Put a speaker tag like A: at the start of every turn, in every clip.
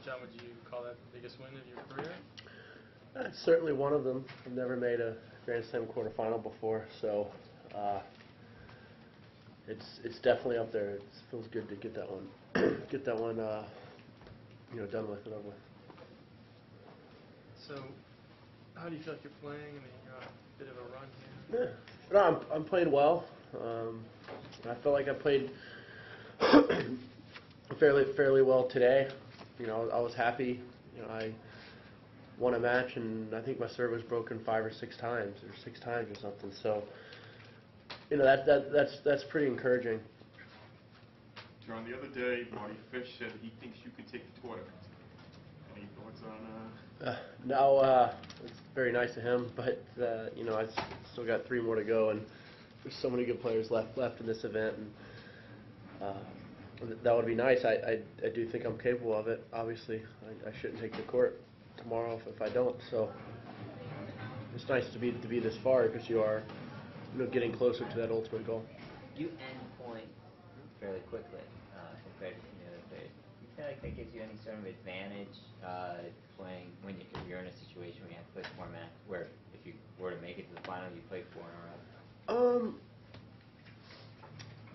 A: John, would you call that the biggest win of your career?
B: It's certainly one of them. I've never made a Grand Slam quarterfinal before, so it's definitely up there. It feels good to get that one, done with and over with.
A: So, how do you feel like you're playing? I mean, you're on a bit of a run here.
B: Yeah, no, I'm playing well. I feel like I played fairly well today. I was happy. I won a match, and I think my serve was broken 5 or 6 times, or 6 times or something. So, that's pretty encouraging.
C: John, the other day, Marty Fish said he thinks you could take the tournament. Any thoughts on?
B: No, it's very nice of him, but I still got 3 more to go, and there's so many good players left in this event, and that would be nice. I do think I'm capable of it. Obviously, I shouldn't take the court tomorrow if I don't. So it's nice to be this far because you are getting closer to that ultimate goal.
D: You end point fairly quickly compared to some of the other players. Do you feel like that gives you any sort of advantage playing when you're in a situation where you have to play 4 matches, where if you were to make it to the final, you play 4 in a row?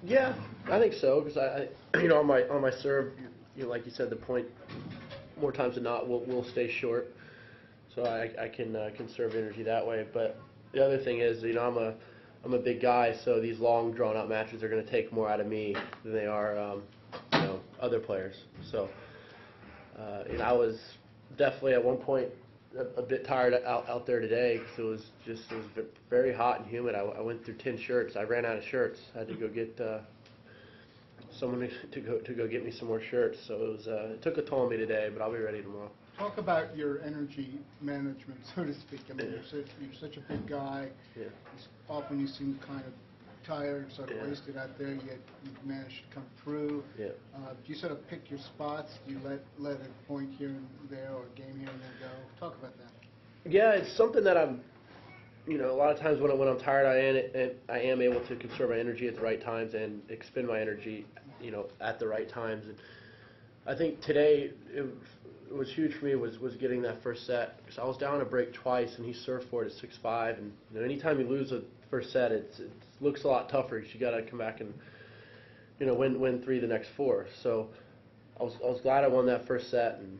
B: Yeah, I think so, because on my serve, like you said, the point more times than not will stay short, so I can conserve energy that way. But the other thing is, I'm a big guy, so these long drawn out matches are going to take more out of me than they are other players. So I was definitely at one point a bit tired out there today because it was very hot and humid. I went through 10 shirts. I ran out of shirts. I had to go get someone to go get me some more shirts. So it took a toll on me today, but I'll be ready tomorrow.
E: Talk about your energy management, so to speak. I mean, you're such a big guy.
B: Yeah.
E: Often you seem kind of tired, sort of wasted out there, yet you've managed to come through.
B: Yeah.
E: Do you sort of pick your spots? Do you let a point here and there or a game here and there go? Talk about that.
B: Yeah, it's something that I'm, a lot of times when I'm tired, I am able to conserve my energy at the right times and expend my energy, at the right times. And I think today it was huge for me was getting that first set, because I was down a break twice and he served for it at 6-5, and anytime you lose a first set, it looks a lot tougher because you got to come back and win 3 the next 4. So I was glad I won that first set, and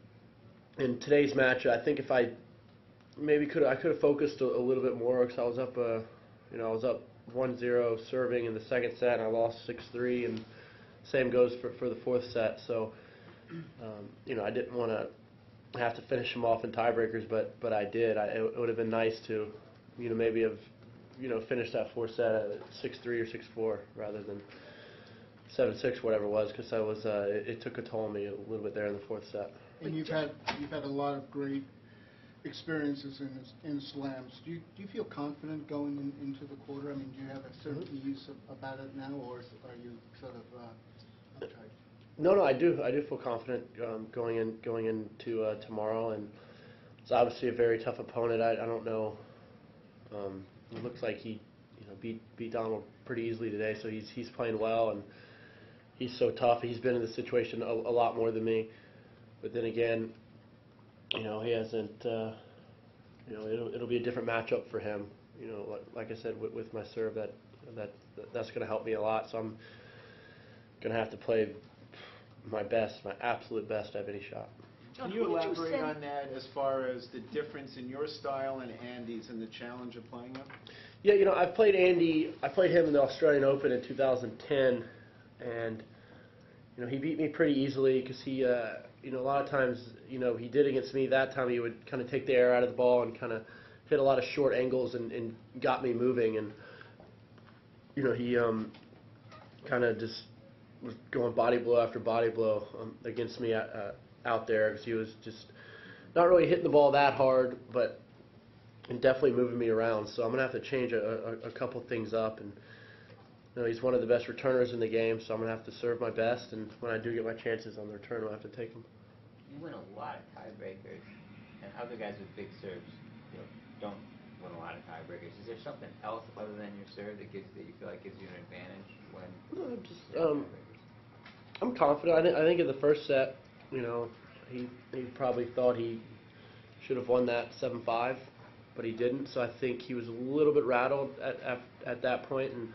B: in today's match I think if I maybe could have focused a little bit more, because I was up I was up 1-0 serving in the second set and I lost 6-3, and same goes for the 4th set. So I didn't want to have to finish him off in tiebreakers, but I did. It would have been nice to maybe have finished that 4th set at 6-3 or 6-4 rather than 7-6, whatever it was, because it took a toll on me a little bit there in the 4th set.
E: And you've had a lot of great experiences in slams. Do you feel confident going into the quarter? I mean, do you have a certain ease about it now, or are you sort of uptight?
B: No, I do feel confident going into tomorrow, and it's obviously a very tough opponent. I don't know. It looks like he beat Donald pretty easily today, so he's playing well, and he's so tough. He's been in this situation a lot more than me, but then again, he hasn't. It'll be a different matchup for him. Like I said, with my serve, that's going to help me a lot. So I'm going to have to play my absolute best to have any shot.
F: Can you elaborate on that as far as the difference in your style and Andy's and the challenge of playing him?
B: Yeah, I've played Andy. I played him in the Australian Open in 2010, and he beat me pretty easily because he, a lot of times, he did against me. That time he would kind of take the air out of the ball and kind of hit a lot of short angles and got me moving, and he kind of just was going body blow after body blow against me out there, because he was just not really hitting the ball that hard, but and definitely moving me around. So I'm going to have to change a couple things up, and he's one of the best returners in the game, so I'm going to have to serve my best, and when I do get my chances on the return, I'll have to take them.
D: You win a lot of tiebreakers, and other guys with big serves don't win a lot of tiebreakers. Is there something else other than your serve that you feel like gives you an advantage when?
B: I'm confident. I think in the first set, he probably thought he should have won that 7-5, but he didn't. So I think he was a little bit rattled at that point, and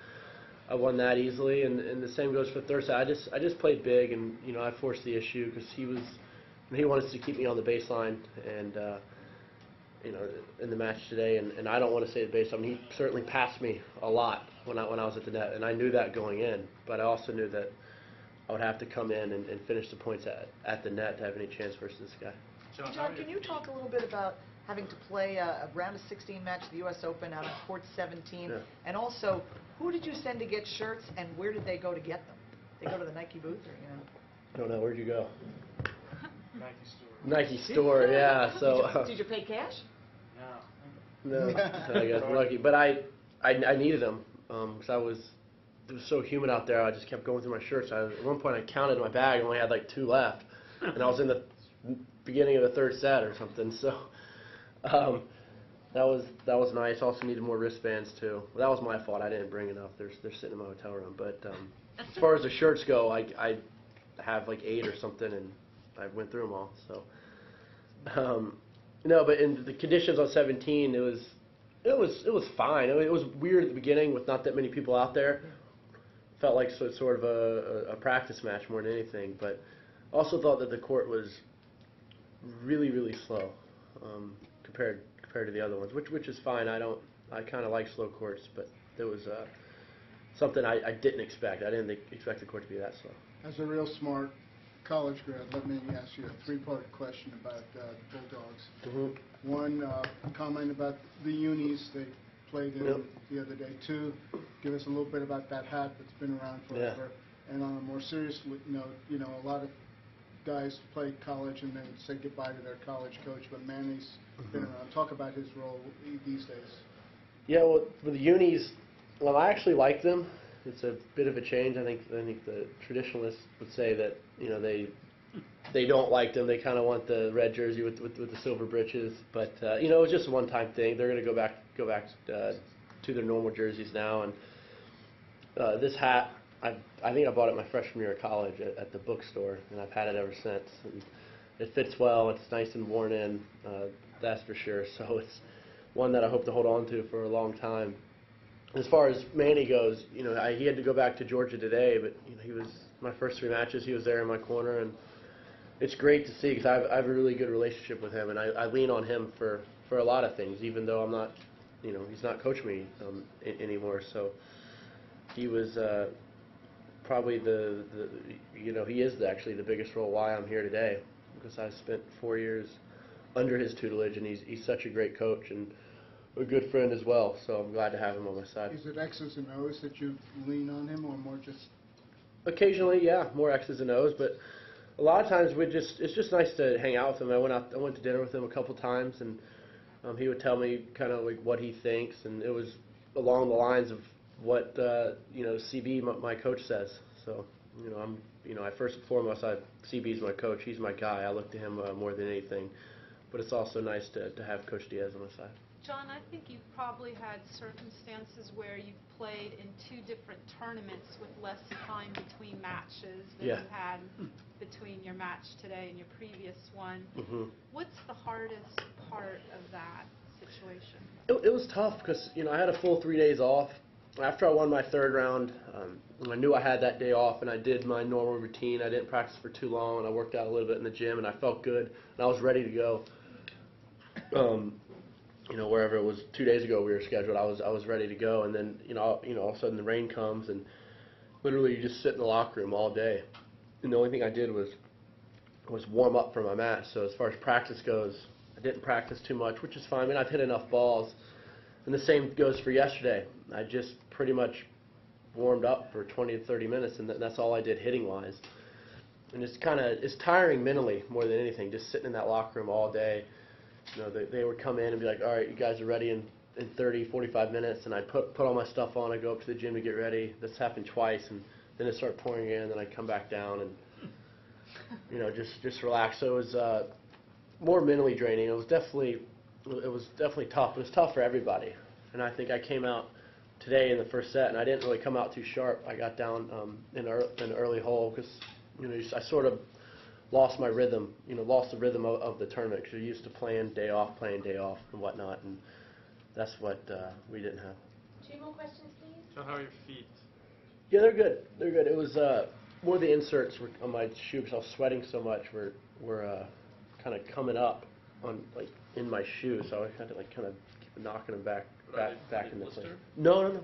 B: I won that easily. And the same goes for the third set. I just played big, and I forced the issue because he wanted to keep me on the baseline, and in the match today, and I don't want to say the baseline. He certainly passed me a lot when I was at the net, and I knew that going in, but I also knew that I would have to come in and finish the points at the net to have any chance versus this guy.
G: John, can you talk a little bit about having to play a round of 16 match at the U.S. Open out on court 17,
B: Yeah.
G: and also who did you send to get shirts, and where did they go to get them? They go to the Nike booth, or
B: I don't know, where'd you go?
A: Nike store.
B: Nike store, yeah. So
G: Did you pay cash?
A: No.
B: no, I got lucky, but I needed them because it was so humid out there. I just kept going through my shirts. At one point, I counted my bag and only had like 2 left, and I was in the beginning of the third set or something. So that was nice. Also needed more wristbands too. Well, that was my fault. I didn't bring enough. They're sitting in my hotel room. But as far as the shirts go, I have like 8 or something, and I went through them all. So no, but in the conditions on 17, it was fine. I mean, it was weird at the beginning with not that many people out there. Felt like sort of a practice match more than anything, but also thought that the court was really, really slow compared to the other ones, which is fine. I kind of like slow courts, but there was something I didn't expect. I didn't expect the court to be that slow.
E: As a real smart college grad, let me ask you a 3-part question about Bulldogs.
B: Mm-hmm.
E: One, comment about the unis they played in
B: Yep.
E: the other day. 2, give us a little bit about that hat that's been around forever. And on a more serious note, a lot of guys play college and then say goodbye to their college coach, but Manny's been around. Talk about his role these days.
B: Yeah, well, with the unis, well, I actually like them. It's a bit of a change. I think the traditionalists would say that they don't like them. They kind of want the red jersey with the silver breeches. But it was just a one-time thing. They're going to go back to their normal jerseys now. And this hat, I think I bought it my freshman year of college at the bookstore, and I've had it ever since. And it fits well. It's nice and worn in. That's for sure. So it's one that I hope to hold on to for a long time. As far as Manny goes, he had to go back to Georgia today, but he was my first 3 matches. He was there in my corner, and it's great to see because I have a really good relationship with him, and I lean on him for a lot of things, even though I'm not, he's not coaching me anymore. So he was probably he is actually the biggest role why I'm here today, because I spent 4 years under his tutelage, and he's such a great coach and a good friend as well, so I'm glad to have him on my side.
E: Is it X's and O's that you lean on him, or more just?
B: Occasionally, yeah, more X's and O's, but a lot of times it's just nice to hang out with him. I went to dinner with him a couple times, and he would tell me kind of like what he thinks, and it was along the lines of what CB, my coach, says. So I first and foremost, CB's my coach. He's my guy. I look to him more than anything. But it's also nice to have Coach Diaz on my side.
H: John, I think you've probably had circumstances where you've played in 2 different tournaments with less time between matches than
B: Yeah.
H: you had between your match today and your previous one.
B: Mm-hmm.
H: What's the hardest part of that situation?
B: It was tough because I had a full 3 days off. After I won my 3rd round, I knew I had that day off, and I did my normal routine. I didn't practice for too long, and I worked out a little bit in the gym, and I felt good, and I was ready to go. Wherever it was 2 days ago we were scheduled, I was ready to go, and then all of a sudden the rain comes, and literally you just sit in the locker room all day. And the only thing I did was warm up for my match. So as far as practice goes, I didn't practice too much, which is fine. I mean, I've hit enough balls, and the same goes for yesterday. I just pretty much warmed up for 20 to 30 minutes, and that's all I did hitting wise. And it's tiring mentally more than anything, just sitting in that locker room all day. They would come in and be like, all right, you guys are ready in 30, 45 minutes, and I'd put all my stuff on, I'd go up to the gym to get ready. This happened twice, and then it started pouring in, and then I'd come back down and, just relax. So it was more mentally draining. It was definitely tough. It was tough for everybody. And I think I came out today in the first set, and I didn't really come out too sharp. I got down in an early hole because, I sort of lost my rhythm, lost the rhythm of the tournament because you're used to playing day off, and whatnot, and that's what we didn't have.
I: 2 more questions, please.
A: John, how are your feet?
B: Yeah, they're good. They're good. It was more the inserts were on my shoe because I was sweating so much. Were kind of coming up on in my shoe, so I had to kind of keep knocking them back
A: Are they
B: in the place.
A: blister?
B: No.